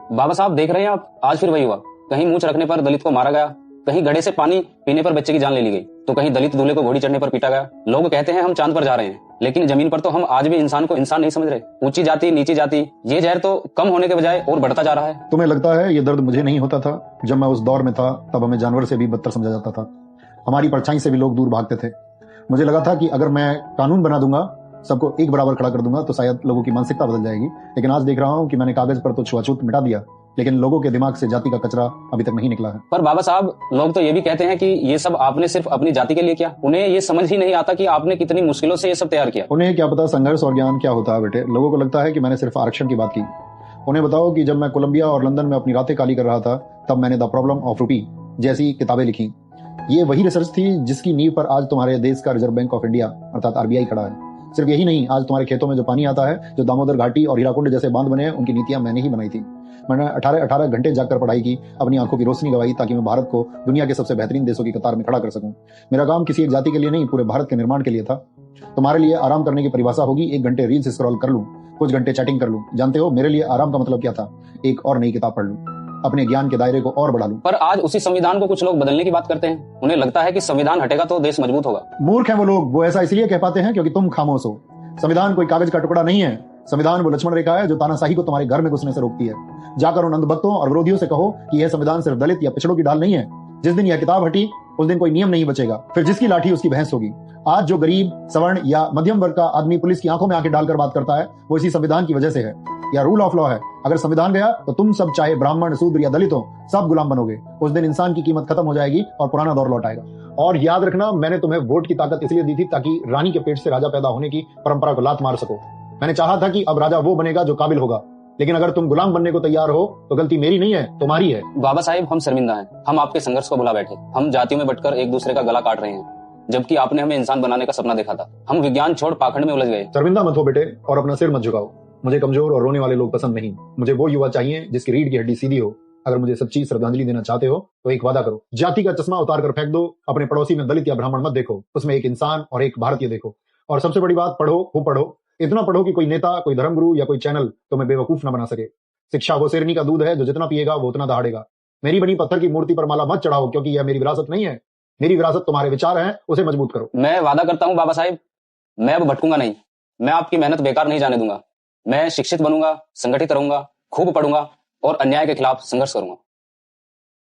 बाबा साहब देख रहे हैं आप, आज फिर वही हुआ। कहीं मूंछ रखने पर दलित को मारा गया, कहीं घड़े से पानी पीने पर बच्चे की जान ले ली गई, तो कहीं दलित दूल्हे को घोड़ी चढ़ने पर पीटा गया। लोग कहते हैं हम चांद पर जा रहे हैं, लेकिन जमीन पर तो हम आज भी इंसान को इंसान नहीं समझ रहे। ऊंची जाति नीची जाति, ये जहर तो कम होने के बजाय और बढ़ता जा रहा है। तुम्हें लगता है ये दर्द मुझे नहीं होता था? जब मैं उस दौर में था तब हमें जानवर से भी बदतर समझा जाता था। हमारी परछाई से भी लोग दूर भागते थे। मुझे लगा था कि अगर मैं कानून बना दूंगा, सबको एक बराबर खड़ा कर दूंगा, तो शायद लोगों की मानसिकता बदल जाएगी। लेकिन आज देख रहा हूं कि मैंने कागज पर तो छुआछूत मिटा दिया, लेकिन लोगों के दिमाग से जाति का कचरा अभी तक नहीं निकला है। पर बाबा साहब, लोग तो ये भी कहते हैं कि ये सब आपने सिर्फ अपनी जाति के लिए किया। उन्हें ये समझ ही नहीं आता कि आपने कितनी मुश्किलों से ये सब तैयार किया। उन्हें क्या पता संघर्ष और ज्ञान क्या होता है बेटे। लोगों को लगता है कि मैंने सिर्फ आरक्षण की बात की। उन्हें बताओ कि जब मैं कोलंबिया और लंदन में अपनी रातें काली कर रहा था, तब मैंने द प्रॉब्लम ऑफ रूपी जैसी किताबें लिखी। ये वही रिसर्च थी जिसकी नींव पर आज तुम्हारे देश का रिजर्व बैंक ऑफ इंडिया अर्थात आरबीआई खड़ा है। सिर्फ यही नहीं, आज तुम्हारे खेतों में जो पानी आता है, जो दामोदर घाटी और हीराकुंड जैसे बांध बने हैं, उनकी नीतियां मैंने ही बनाई थी। मैंने 18 घंटे जाकर पढ़ाई की, अपनी आंखों की रोशनी गवाई, ताकि मैं भारत को दुनिया के सबसे बेहतरीन देशों की कतार में खड़ा कर सकूं। मेरा काम किसी एक जाति के लिए नहीं, पूरे भारत के निर्माण के लिए था। तुम्हारे लिए आराम करने की परिभाषा होगी 1 घंटे रील्स स्क्रॉल कर लूं, कुछ घंटे चैटिंग कर लूं। जानते हो मेरे लिए आराम का मतलब क्या था? एक और नई किताब पढ़ लूं, अपने ज्ञान के दायरे को और बढ़ा लूं। पर आज उसी संविधान को कुछ लोग बदलने की बात करते हैं। उन्हें लगता है कि संविधान हटेगा तो देश मजबूत होगा। मूर्ख हैं वो लोग। वो ऐसा इसलिए कह पाते हैं क्योंकि तुम खामोश हो। संविधान कोई कागज का टुकड़ा नहीं है। संविधान वो लक्ष्मण रेखा है जो तानाशाही को तुम्हारे घर में घुसने से रोकती है। जाकर उन अंधभक्तों और विरोधियों से कहो कि यह संविधान सिर्फ दलित या पिछड़ों की ढाल नहीं है। जिस दिन यह किताब हटी, उस दिन कोई नियम नहीं बचेगा। फिर जिसकी लाठी उसकी भैंस होगी। आज जो गरीब, सवर्ण या मध्यम वर्ग का आदमी पुलिस की आंखों में आंखें डालकर बात करता है, वो इसी संविधान की वजह से है। या रूल ऑफ लॉ है। अगर संविधान गया तो तुम सब, चाहे ब्राह्मण, शूद्र या दलित हो, सब गुलाम बनोगे। उस दिन इंसान की कीमत खत्म हो जाएगी और पुराना दौर लौट आएगा। और याद रखना, मैंने तुम्हें वोट की ताकत इसलिए दी थी ताकि रानी के पेट से राजा पैदा होने की परंपरा को लात मार सको। मैंने चाहा था कि अब राजा वो बनेगा जो काबिल होगा। लेकिन अगर तुम गुलाम बनने को तैयार हो तो गलती मेरी नहीं है, तुम्हारी है। बाबा साहिब, हम शर्मिंदा हैं। हम आपके संघर्ष को भुला बैठे। हम जातियों में बंटकर एक दूसरे का गला काट रहे हैं, जबकि आपने हमें इंसान बनाने का सपना देखा था। हम विज्ञान छोड़ पाखंड में उलझ गए। शर्मिंदा मत हो बेटे, और अपना सिर मत झुकाओ। मुझे कमजोर और रोने वाले लोग पसंद नहीं। मुझे वो युवा चाहिए जिसकी रीढ़ की हड्डी सीधी हो। अगर मुझे सच्ची श्रद्धांजलि देना चाहते हो तो एक वादा करो, जाति का चश्मा उतार कर फेंक दो। अपने पड़ोसी में दलित या ब्राह्मण मत देखो, उसमें एक इंसान और एक भारतीय देखो। और सबसे बड़ी बात, पढ़ो, खूब पढ़ो। इतना पढ़ो कि कोई नेता, कोई धर्मगुरु या कोई चैनल तुम्हें बेवकूफ न बना सके। शिक्षा वो शेरनी का दूध है जो जितना पिएगा वो उतना दहाड़ेगा। मेरी बनी पत्थर की मूर्ति पर माला मत चढ़ाओ, क्योंकि यह मेरी विरासत नहीं है। मेरी विरासत तुम्हारे विचार हैं, उसे मजबूत करो। मैं वादा करता हूँ बाबा साहिब, मैं अब भटकूंगा नहीं। मैं आपकी मेहनत बेकार नहीं जाने दूंगा। मैं शिक्षित बनूंगा, संगठित रहूंगा, खूब पढ़ूंगा और अन्याय के खिलाफ संघर्ष करूंगा।